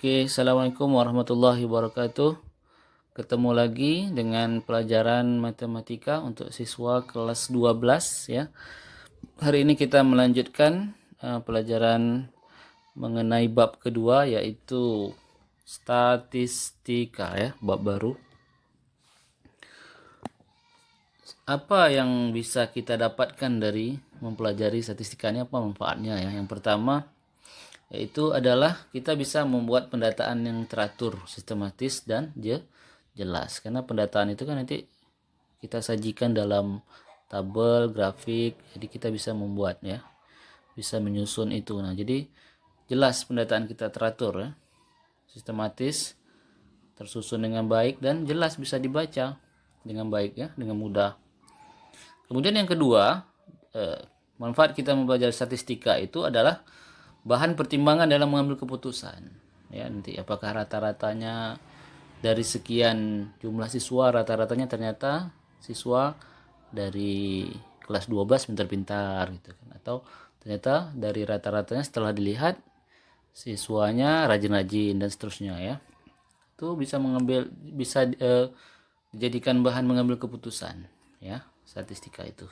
Oke, Assalamualaikum warahmatullahi wabarakatuh. Ketemu lagi dengan pelajaran matematika untuk siswa kelas 12 ya. Hari ini kita melanjutkan pelajaran mengenai bab kedua, yaitu statistika ya, bab baru. Apa yang bisa kita dapatkan dari mempelajari statistika ini, apa manfaatnya ya? Yang pertama yaitu adalah kita bisa membuat pendataan yang teratur, sistematis dan jelas. Karena pendataan itu kan nanti kita sajikan dalam tabel, grafik, jadi kita bisa membuat ya, bisa menyusun itu. Nah, jadi jelas pendataan kita teratur ya, sistematis, tersusun dengan baik dan jelas bisa dibaca dengan baik ya, dengan mudah. Kemudian yang kedua, manfaat kita mempelajari statistika itu adalah bahan pertimbangan dalam mengambil keputusan ya. Nanti apakah rata-ratanya dari sekian jumlah siswa, rata-ratanya ternyata siswa dari kelas 12 pintar-pintar gitu kan, atau ternyata dari rata-ratanya setelah dilihat siswanya rajin-rajin dan seterusnya ya. Itu bisa dijadikan bahan mengambil keputusan ya, statistika itu.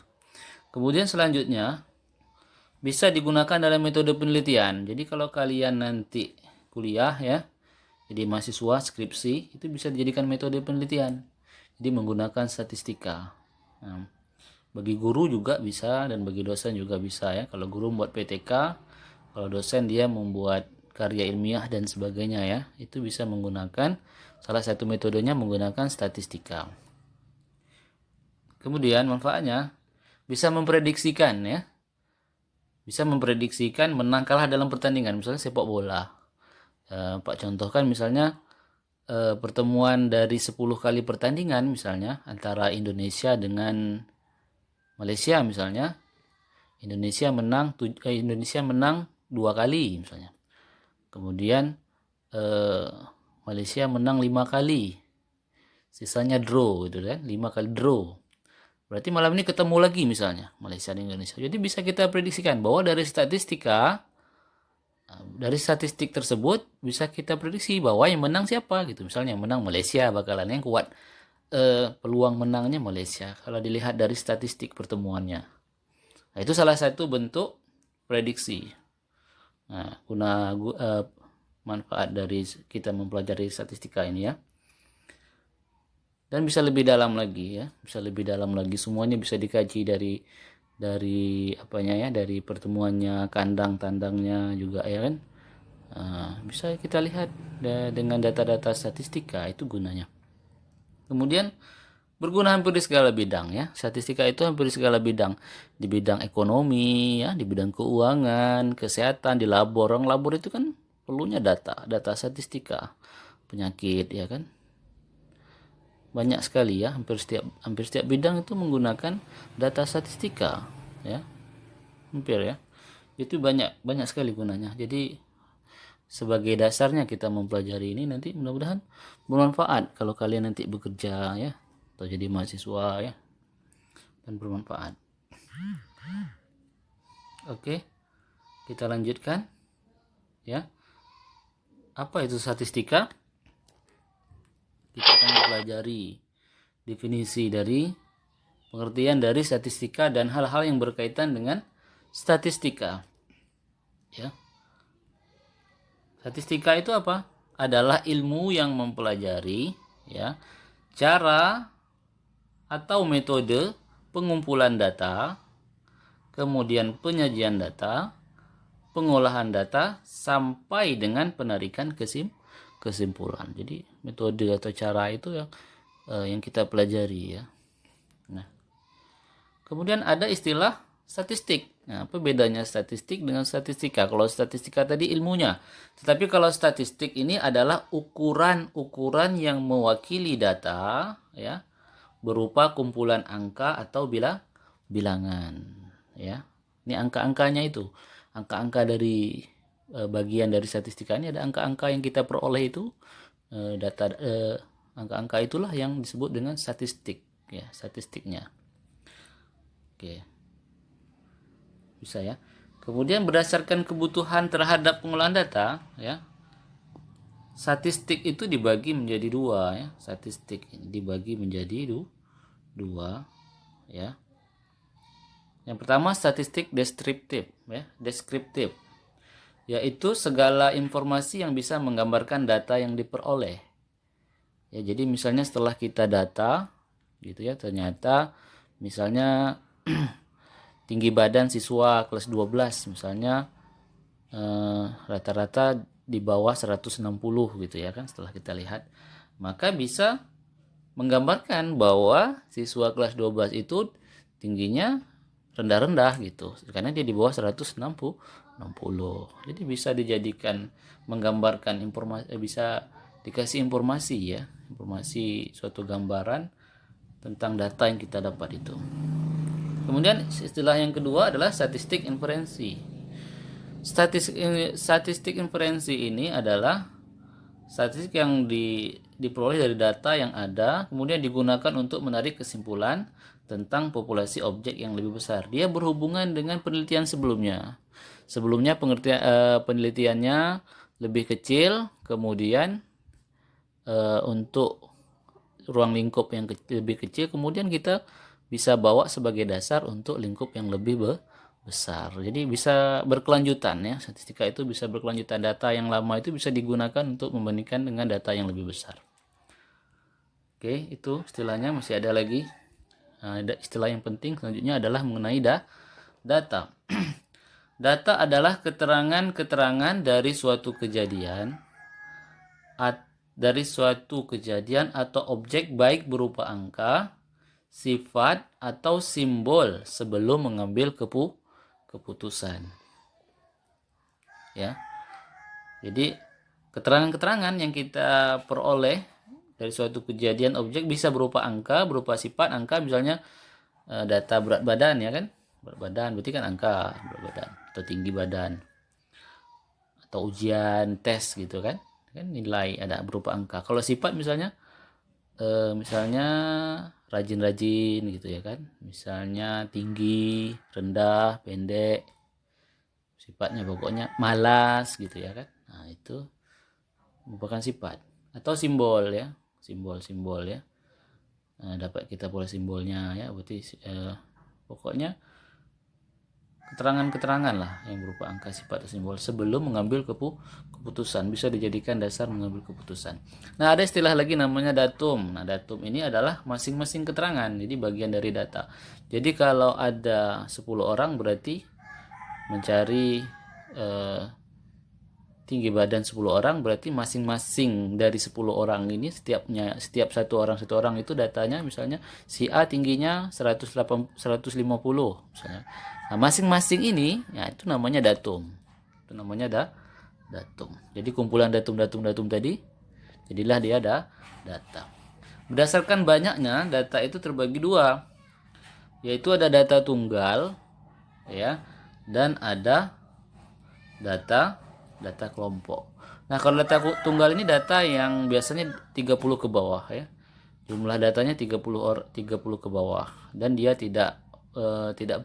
Kemudian selanjutnya bisa digunakan dalam metode penelitian. Jadi kalau kalian nanti kuliah ya, jadi mahasiswa skripsi, itu bisa dijadikan metode penelitian. Jadi menggunakan statistika. Nah, bagi guru juga bisa dan bagi dosen juga bisa ya. Kalau guru membuat PTK, kalau dosen dia membuat karya ilmiah dan sebagainya ya, itu bisa menggunakan salah satu metodenya menggunakan statistika. Kemudian manfaatnya bisa memprediksikan ya. Bisa memprediksikan menang kalah dalam pertandingan, misalnya sepak bola. Pak contohkan misalnya pertemuan dari 10 kali pertandingan misalnya antara Indonesia dengan Malaysia misalnya, Indonesia menang 2 kali misalnya. Kemudian Malaysia menang 5 kali. Sisanya draw gitu kan, 5 kali draw. Berarti malam ini ketemu lagi misalnya Malaysia dan Indonesia. Jadi bisa kita prediksikan bahwa dari statistik tersebut bisa kita prediksi bahwa yang menang siapa gitu. Misalnya yang menang Malaysia, bakalan yang kuat peluang menangnya Malaysia kalau dilihat dari statistik pertemuannya. Nah, itu salah satu bentuk prediksi. Nah, manfaat dari kita mempelajari statistika ini ya. Dan bisa lebih dalam lagi ya, bisa lebih dalam lagi, semuanya bisa dikaji dari apanya ya, dari pertemuannya, kandang tandangnya juga ya kan. Bisa kita lihat dengan data-data statistika, itu gunanya. Kemudian berguna hampir di segala bidang ya. Statistika itu hampir di segala bidang, di bidang ekonomi ya, di bidang keuangan, kesehatan, di labor. Orang labor itu kan perlunya data statistika, penyakit ya kan. Banyak sekali ya, hampir setiap bidang itu menggunakan data statistika ya, hampir ya. Itu banyak sekali gunanya. Jadi sebagai dasarnya kita mempelajari ini, nanti mudah-mudahan bermanfaat kalau kalian nanti bekerja ya, atau jadi mahasiswa ya, dan bermanfaat. Oke, kita lanjutkan ya. Apa itu statistika? Kita akan mempelajari definisi dari pengertian dari statistika dan hal-hal yang berkaitan dengan statistika. Ya. Statistika itu apa? Adalah ilmu yang mempelajari ya, cara atau metode pengumpulan data, kemudian penyajian data, pengolahan data sampai dengan penarikan kesimpulan. Jadi metode atau cara itu yang kita pelajari ya. Nah, kemudian ada istilah statistik. Nah, apa bedanya statistik dengan statistika? Kalau statistika tadi ilmunya, tetapi kalau statistik ini adalah ukuran-ukuran yang mewakili data ya, berupa kumpulan angka atau bilangan ya. Ini angka-angkanya itu. Angka-angka dari bagian dari statistika ini ada angka-angka yang kita peroleh itu, angka-angka itulah yang disebut dengan statistik ya, statistiknya. Oke, bisa ya. Kemudian berdasarkan kebutuhan terhadap pengolahan data ya, statistik itu dibagi menjadi dua ya. Statistik ini dibagi menjadi dua ya. Yang pertama statistik deskriptif ya, deskriptif, yaitu segala informasi yang bisa menggambarkan data yang diperoleh. Ya, jadi misalnya setelah kita data gitu ya, ternyata misalnya tinggi badan siswa kelas 12 misalnya rata-rata di bawah 160 gitu ya kan, setelah kita lihat, maka bisa menggambarkan bahwa siswa kelas 12 itu tingginya rendah-rendah gitu karena dia di bawah 160. Jadi bisa dijadikan menggambarkan informasi, bisa dikasih informasi ya, informasi suatu gambaran tentang data yang kita dapat itu. Kemudian istilah yang kedua adalah statistik inferensi. Statistik inferensi ini adalah statistik yang diperoleh dari data yang ada, kemudian digunakan untuk menarik kesimpulan tentang populasi objek yang lebih besar. Dia berhubungan dengan penelitian sebelumnya. Sebelumnya penelitiannya lebih kecil, kemudian untuk ruang lingkup yang lebih kecil, kemudian kita bisa bawa sebagai dasar untuk lingkup yang lebih besar. Jadi bisa berkelanjutan ya, statistika itu bisa berkelanjutan. Data yang lama itu bisa digunakan untuk membandingkan dengan data yang lebih besar. Oke, itu istilahnya. Masih ada lagi istilah yang penting selanjutnya adalah mengenai data. Data adalah keterangan-keterangan dari suatu kejadian atau objek, baik berupa angka, sifat, atau simbol sebelum mengambil keputusan. Ya. Jadi keterangan-keterangan yang kita peroleh dari suatu kejadian objek bisa berupa angka, berupa sifat. Angka misalnya data berat badan ya kan. Berat badan berarti kan angka berat badan atau tinggi badan. Atau ujian, tes gitu kan. Kan nilai ada berupa angka. Kalau sifat misalnya rajin-rajin gitu ya kan, misalnya tinggi, rendah, pendek, sifatnya pokoknya malas gitu ya kan. Nah itu merupakan sifat. Atau simbol ya, simbol ya, dapat kita boleh simbolnya ya, berarti pokoknya keterangan-keterangan lah yang berupa angka, sifat, atau simbol sebelum mengambil keputusan, bisa dijadikan dasar mengambil keputusan. Nah, ada istilah lagi namanya datum. Nah, datum ini adalah masing-masing keterangan, jadi bagian dari data. Jadi kalau ada 10 orang berarti mencari tinggi badan 10 orang, berarti masing-masing dari 10 orang ini setiap satu orang itu datanya, misalnya si A tingginya 150 misalnya. Nah, masing-masing ini ya itu namanya datum. Itu namanya datum. Jadi kumpulan datum tadi jadilah dia data. Berdasarkan banyaknya data itu terbagi dua, yaitu ada data tunggal ya, dan ada data kelompok. Nah, kalau data tunggal ini data yang biasanya 30 ke bawah ya. Jumlah datanya 30 ke bawah, dan dia tidak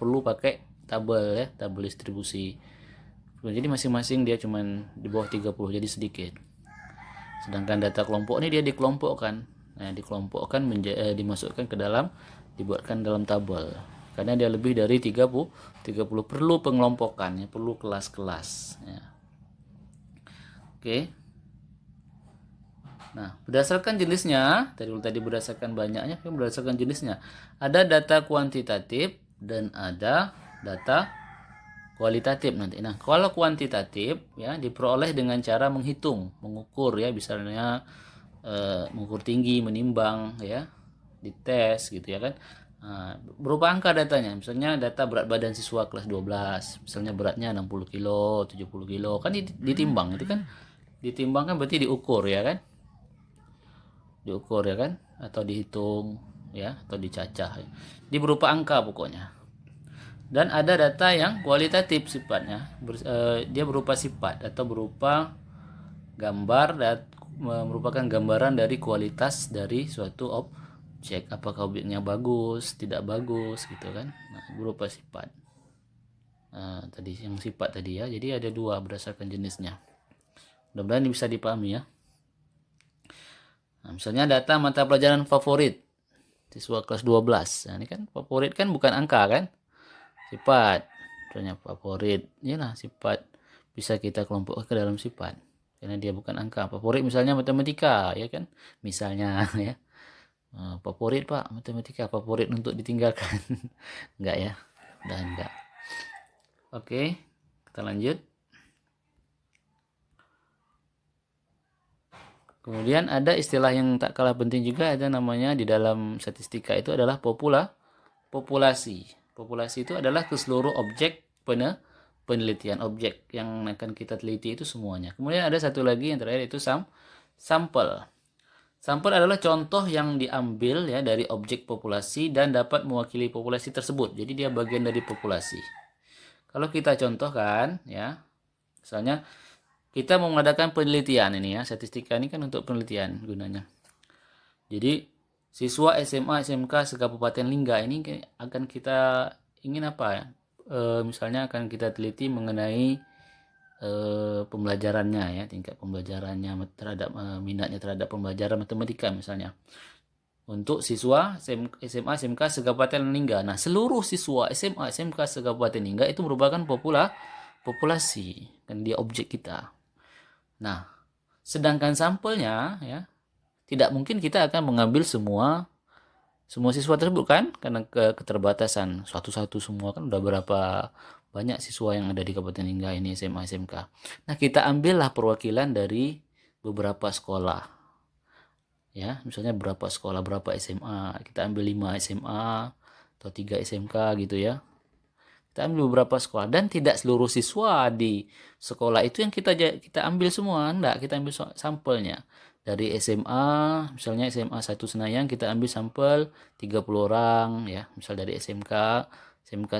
perlu pakai tabel ya, tabel distribusi. Jadi masing-masing dia cuman di bawah 30, jadi sedikit. Sedangkan data kelompok ini dia dikelompokkan. Nah, dikelompokkan dimasukkan ke dalam, dibuatkan dalam tabel. Karena dia lebih dari 30 perlu pengelompokan ya, perlu kelas-kelas ya. Oke. Nah, berdasarkan jenisnya, tadi berdasarkan banyaknya, berdasarkan jenisnya. Ada data kuantitatif dan ada data kualitatif nanti. Nah, kalau kuantitatif ya diperoleh dengan cara menghitung, mengukur ya, misalnya mengukur tinggi, menimbang ya, dites gitu ya kan. Nah, berupa angka datanya, misalnya data berat badan siswa kelas 12, misalnya beratnya 60 kilo, 70 kilo, kan ditimbang itu kan. Ditimbang kan berarti diukur ya kan. Diukur ya kan, atau dihitung ya, atau dicacah ya. Di berupa angka pokoknya. Dan ada data yang kualitatif sifatnya, dia berupa sifat atau berupa gambar dan merupakan gambaran dari kualitas dari suatu objek, apakah objeknya bagus, tidak bagus gitu kan. Nah, berupa sifat. Tadi yang sifat tadi ya, jadi ada dua berdasarkan jenisnya. Mudah-mudahan ini bisa dipahami ya. Nah, misalnya data mata pelajaran favorit siswa kelas 12. Nah, ini kan favorit kan bukan angka kan? Sifat. Misalnya favorit, ya sifat bisa kita kelompokkan ke dalam sifat. Karena dia bukan angka. Favorit misalnya matematika, ya kan? Misalnya ya. Favorit Pak, matematika favorit untuk ditinggalkan. Enggak ya? Udah enggak. Oke, kita lanjut. Kemudian ada istilah yang tak kalah penting juga, ada namanya di dalam statistika itu adalah populasi. Populasi itu adalah keseluruh objek penelitian, objek yang akan kita teliti itu semuanya. Kemudian ada satu lagi yang terakhir itu sampel. Sampel adalah contoh yang diambil ya dari objek populasi dan dapat mewakili populasi tersebut. Jadi dia bagian dari populasi. Kalau kita contohkan ya, misalnya kita mau mengadakan penelitian ini ya, statistika ini kan untuk penelitian gunanya. Jadi siswa SMA SMK se-Kabupaten Lingga ini akan kita ingin apa ya? Misalnya akan kita teliti mengenai pembelajarannya ya, tingkat pembelajarannya terhadap minatnya terhadap pembelajaran matematika misalnya. Untuk siswa SMA SMK se-Kabupaten Lingga. Nah, seluruh siswa SMA SMK se-Kabupaten Lingga itu merupakan populasi, kan dia objek kita. Nah, sedangkan sampelnya ya tidak mungkin kita akan mengambil semua siswa tersebut kan, karena keterbatasan satu-satu semua kan udah berapa banyak siswa yang ada di Kabupaten Lingga ini SMA SMK. Nah, kita ambillah perwakilan dari beberapa sekolah. Ya, misalnya berapa sekolah, berapa SMA. Kita ambil 5 SMA atau 3 SMK gitu ya. Kita ambil beberapa sekolah dan tidak seluruh siswa di sekolah itu yang kita ambil semua, enggak, kita ambil sampelnya. Dari SMA, misalnya SMA 1 Senayan kita ambil sampel 30 orang ya. Misal dari SMK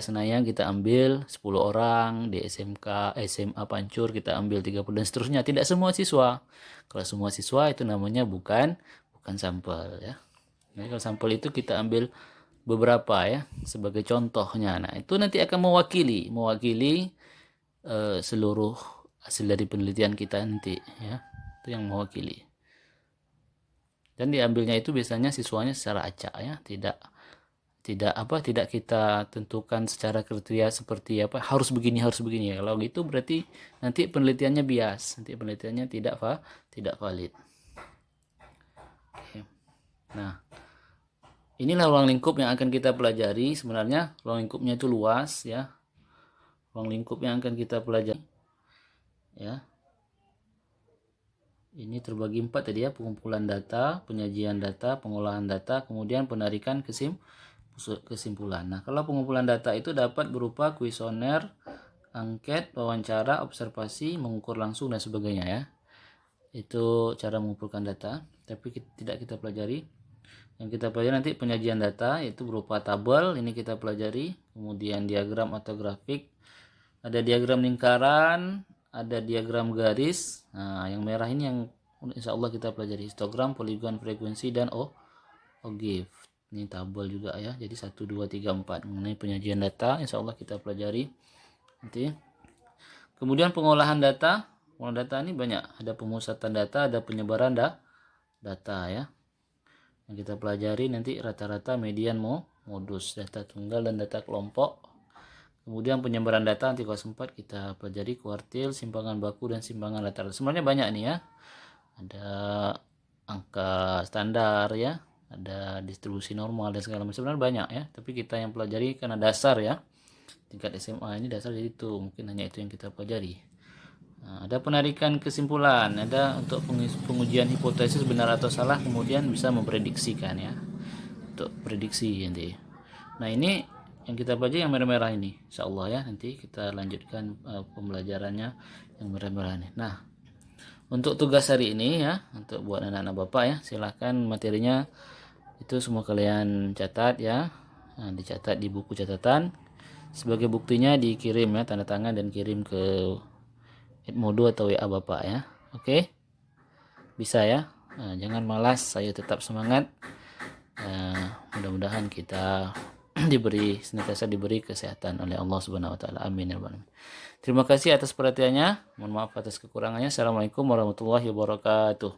Senayan kita ambil 10 orang, di SMA Pancur kita ambil 30 dan seterusnya. Tidak semua siswa. Kalau semua siswa itu namanya bukan sampel ya. Jadi kalau sampel itu kita ambil beberapa ya sebagai contohnya. Nah, itu nanti akan mewakili seluruh hasil dari penelitian kita nanti ya. Itu yang mewakili. Dan diambilnya itu biasanya siswanya secara acak ya, tidak kita tentukan secara kriteria seperti apa harus begini ya. Kalau gitu berarti nanti penelitiannya bias, nanti penelitiannya tidak valid. Oke. Nah, inilah ruang lingkup yang akan kita pelajari. Sebenarnya ruang lingkupnya itu luas ya. Ruang lingkup yang akan kita pelajari ya. Ini terbagi 4 tadi ya, pengumpulan data, penyajian data, pengolahan data, kemudian penarikan kesimpulan. Nah, kalau pengumpulan data itu dapat berupa kuesioner, angket, wawancara, observasi, mengukur langsung dan sebagainya ya. Itu cara mengumpulkan data, tapi tidak kita pelajari. Yang kita pelajari nanti penyajian data, yaitu berupa tabel, ini kita pelajari, kemudian diagram atau grafik, ada diagram lingkaran, ada diagram garis. Nah, yang merah ini yang insya Allah kita pelajari, histogram, poligon, frekuensi, dan ogive. Ini tabel juga ya, jadi 1, 2, 3, 4 mengenai penyajian data, insya Allah kita pelajari nanti. Kemudian pengolahan data ini banyak, ada pemusatan data, ada penyebaran data ya. Yang kita pelajari nanti rata-rata, median, modus, data tunggal dan data kelompok. Kemudian penyebaran data nanti kelas 4 kita pelajari kuartil, simpangan baku, dan simpangan rata-rata. Sebenarnya banyak nih ya. Ada angka standar ya, ada distribusi normal dan segala macam. Sebenarnya banyak ya, tapi kita yang pelajari karena dasar ya. Tingkat SMA ini dasar, jadi itu mungkin hanya itu yang kita pelajari. Nah, ada penarikan kesimpulan, ada untuk pengujian hipotesis benar atau salah, kemudian bisa memprediksikan ya. Untuk prediksi nanti. Nah, ini yang kita pelajari yang merah-merah ini, insya Allah ya. Nanti kita lanjutkan pembelajarannya yang merah-merah ini. Nah, untuk tugas hari ini ya, untuk buat anak-anak bapak ya, silahkan materinya itu semua kalian catat ya. Nah, dicatat di buku catatan. Sebagai buktinya dikirim ya, tanda tangan dan kirim ke Edmodo atau WA bapak ya. Oke, bisa ya. Nah, jangan malas, saya tetap semangat. Mudah-mudahan kita senantiasa diberi kesehatan oleh Allah Subhanahu wa taala. Amin ya rabbal alamin. Terima kasih atas perhatiannya. Mohon maaf atas kekurangannya. Assalamualaikum warahmatullahi wabarakatuh.